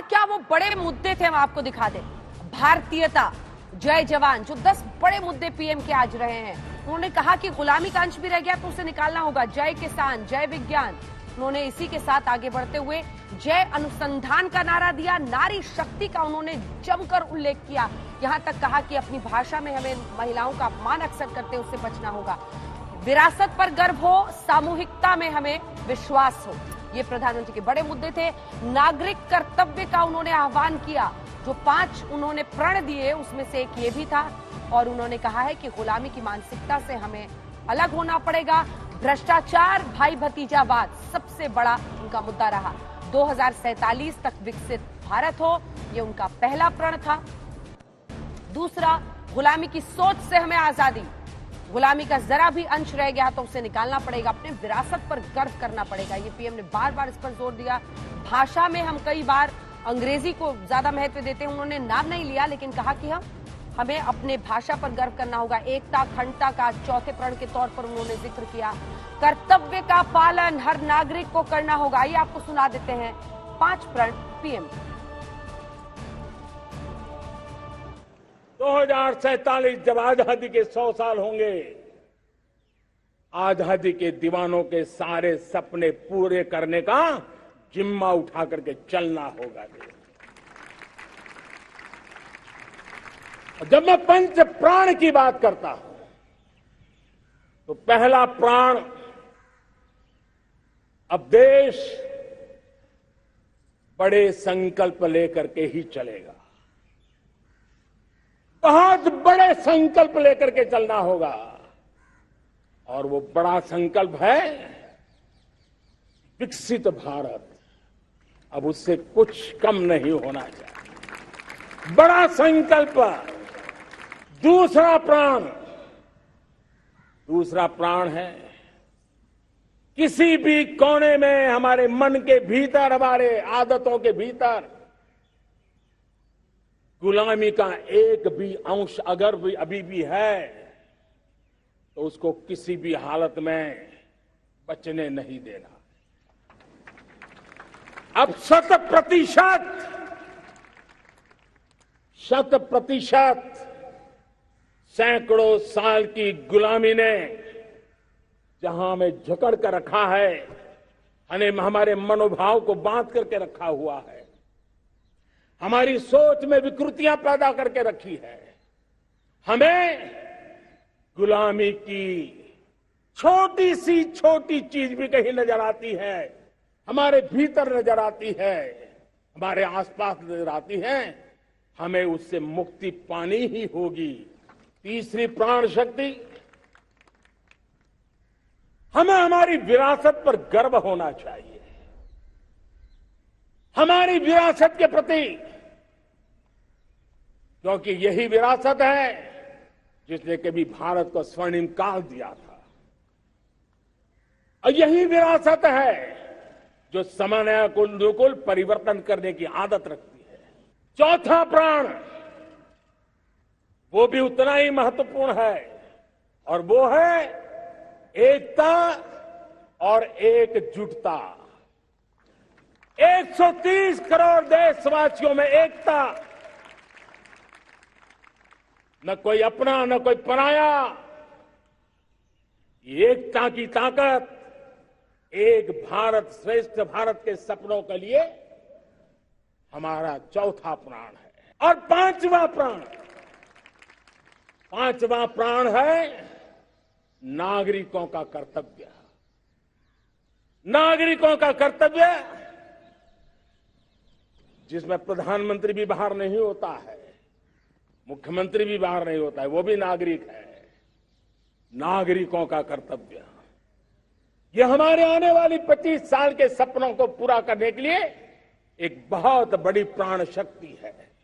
क्या वो बड़े मुद्दे थे, हम आपको दिखा दें। भारतीयता, जय जवान, जो 10 बड़े मुद्दे पीएम के आज रहे हैं। उन्होंने कहा कि गुलामी का अंश भी रह गया तो उसे निकालना होगा। जय किसान, जय विज्ञान। उन्होंने इसी के साथ आगे बढ़ते हुए जय अनुसंधान का नारा दिया। नारी शक्ति का उन्होंने जमकर उल्लेख किया। यहां तक कहा कि अपनी भाषा में हमें महिलाओं का अपमान अक्सर करते उससे बचना होगा। विरासत पर गर्व हो, सामूहिकता में हमें विश्वास हो। ये प्रधानमंत्री के बड़े मुद्दे थे। नागरिक कर्तव्य का उन्होंने आह्वान किया। जो 5 उन्होंने प्रण दिए उसमें से एक ये भी था। और उन्होंने कहा है कि गुलामी की मानसिकता से हमें अलग होना पड़ेगा। भ्रष्टाचार, भाई भतीजावाद सबसे बड़ा उनका मुद्दा रहा। 2047 तक विकसित भारत हो, ये उनका पहला प्रण था। दूसरा, गुलामी की सोच से हमें आजादी। गुलामी का जरा भी अंश रह गया तो उसे निकालना पड़ेगा। अपने विरासत पर गर्व करना पड़ेगा। ये पीएम ने बार बार इस पर जोर दिया। भाषा में हम कई बार अंग्रेजी को ज्यादा महत्व देते हैं, उन्होंने नाम नहीं लिया, लेकिन कहा कि हमें अपने भाषा पर गर्व करना होगा। एकता, अखंडता का चौथे प्रण के तौर पर उन्होंने जिक्र किया। कर्तव्य का पालन हर नागरिक को करना होगा। आइए आपको सुना देते हैं 5 प्रण पीएम। 2047 जब आजादी के 100 साल होंगे, आजादी के दीवानों के सारे सपने पूरे करने का जिम्मा उठा करके चलना होगा। जब मैं पंच प्राण की बात करता हूं तो पहला प्राण, अब देश बड़े संकल्प लेकर के ही चलेगा। बहुत बड़े संकल्प लेकर के चलना होगा। और वो बड़ा संकल्प है विकसित भारत। अब उससे कुछ कम नहीं होना चाहिए। बड़ा संकल्प। दूसरा प्राण है किसी भी कोने में, हमारे मन के भीतर, हमारे आदतों के भीतर गुलामी का एक भी अंश अगर भी अभी भी है तो उसको किसी भी हालत में बचने नहीं देना। अब 100% सैकड़ों साल की गुलामी ने जहां हमें जकड़ कर रखा है, हमारे मनोभाव को बांध करके रखा हुआ है, हमारी सोच में विकृतियां पैदा करके रखी है। हमें गुलामी की छोटी चीज भी कहीं नजर आती है, हमारे भीतर नजर आती है, हमारे आसपास नजर आती है, हमें उससे मुक्ति पानी ही होगी। तीसरी प्राण शक्ति, हमें हमारी विरासत पर गर्व होना चाहिए। हमारी विरासत के प्रति, क्योंकि यही विरासत है जिसने कभी भारत को स्वर्णिम काल दिया था, और यही विरासत है जो समयानुकूल परिवर्तन करने की आदत रखती है। चौथा प्राण, वो भी उतना ही महत्वपूर्ण है, और वो है एकता और एकजुटता। 130 करोड़ देशवासियों में एकता, न कोई अपना न कोई पराया। एकता की ताकत एक भारत श्रेष्ठ भारत के सपनों के लिए हमारा चौथा प्राण है। और पांचवा प्राण है नागरिकों का कर्तव्य। नागरिकों का कर्तव्य जिसमें प्रधानमंत्री भी बाहर नहीं होता है, मुख्यमंत्री भी बाहर नहीं होता है, वो भी नागरिक है। नागरिकों का कर्तव्य, ये हमारे आने वाली 25 साल के सपनों को पूरा करने के लिए एक बहुत बड़ी प्राण शक्ति है।